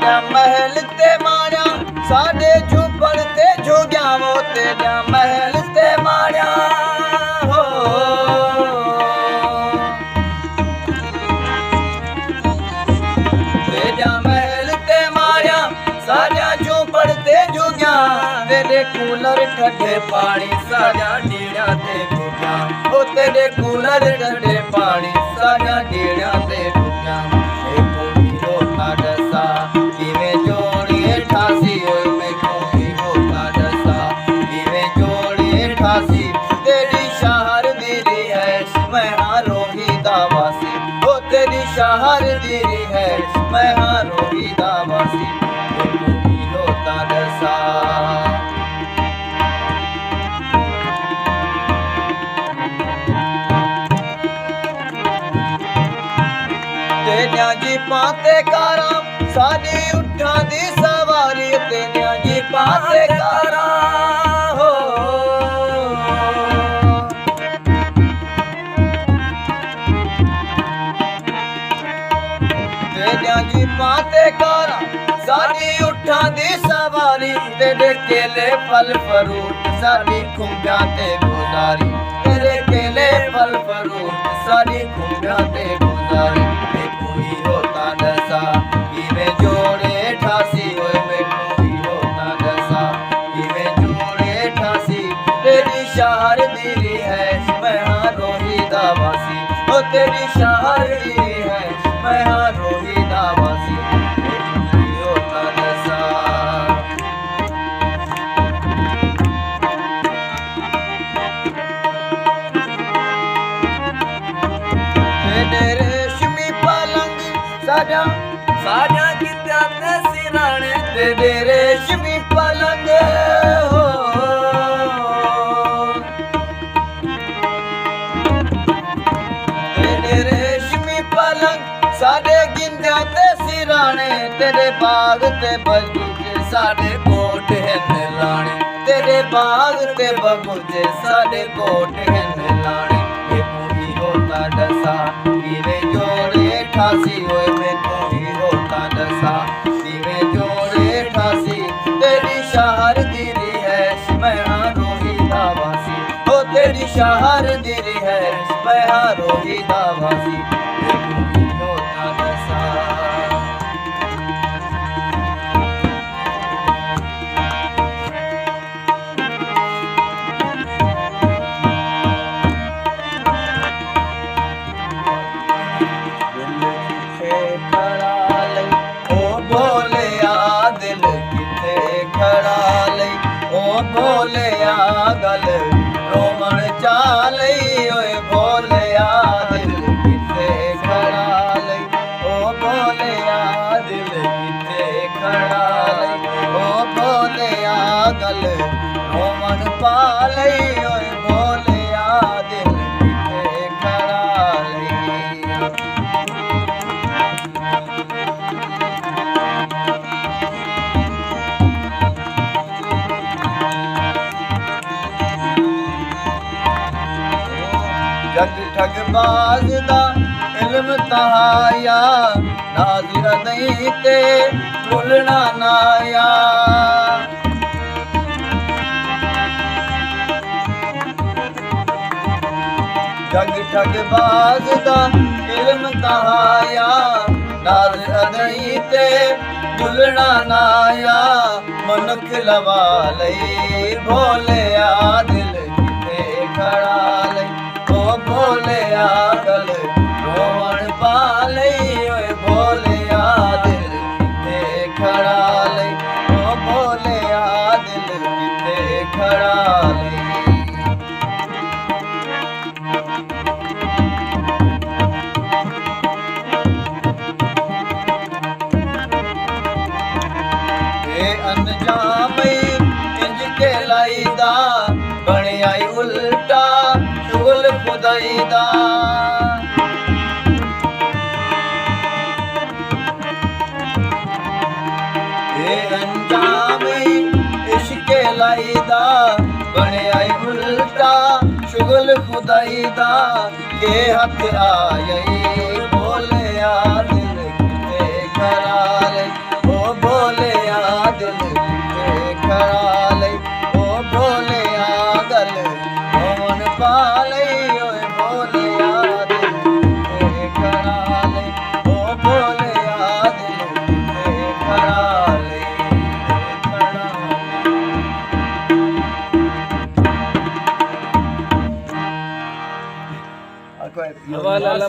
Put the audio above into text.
तेरा महल ते मारिया साडे झूपड़ ते झुग्या वो तेरा महल ते मारिया हो तेरा महल ते मारिया साडा झूपड़ ते झुग्या तेरे कूलर ठंडे पानी साडा डेड़ा ते डुग्या ओ तेरे कूलर ठंडे पानी साडा डेड़ा ते डुग्या तेरी शहर दिरी है मैं रोही दावासी ओ तेरी शहर दिरी है मैं रोही दावासी होता दसा तेरिया जी पाते कारा साडी उठा दी सवारी तेरिया जी पाते कारा हो तेरिया जी पाते कारा साडी उठा दी सवारी तेरे केले फल फ्रूट साडी खुंबिया ते गुजारी तेरे केले फल फ्रूट साडी खुंबिया ते गुजारी कोई होता दसा इवे जोड़े ठासी ओए में कोई होता दसा इवे जोड़े ठासी तेरी शहर दिरी है मैं रोही दावासी ओ तेरी शहर दिरी है मैं रोही दावासी कोई होता दसा तेरे रेशमी पलंग साजा साजा कित्या ते सिराने तेरे रेशमी पलंग हो तेरे रेशमी पलंग साडे गिंद्या ते सिराने तेरे बाग ते बगीचे साडे कोट है लाने तेरे बाग ते बगीचे साडे कोट है लाने ये कोई होता दसा इवे जोड़े ठासी ओए में कोई होता दसा इवे जोड़े ठासी तेरी शहर दिरी है मैं रोही दावासी ओ तेरी शहर दिरी है मैं रोही दावासी ये कोई होता दसा भोलिया गल रोमण चालई ओए भोलिया दिल किथे खड़ा लई ओ भोलिया दिल किथे खड़ा लई ओ भोलिया गल रोमण पालई ओए भोलिया दिल किथे खड़ा लई जग ठगबाज दा इल्म तहाया नाज़िर नहीं ते भुलना नाया जग ठगबाज दा इल्म तहाया नाज़िर नहीं ते भुलना नाया मनुख लवा लई भोलिया दिल किथे खड़ा लई ओ भोलिया गल रोवण पालई ओए भोलिया दिल किथे खड़ा लई ओ भोलिया दिल किथे खड़ा लई अनजामई इंज के लाईदा बने आई उल्टा शुगल खुदाईदा अनजामई इश्क लाईदा बने आई उल्टा शुगल खुदाईदा के हथ आई बोलिया दिल किथे खड़ा लई ओ ਵਾਹ ਲਾਲਾ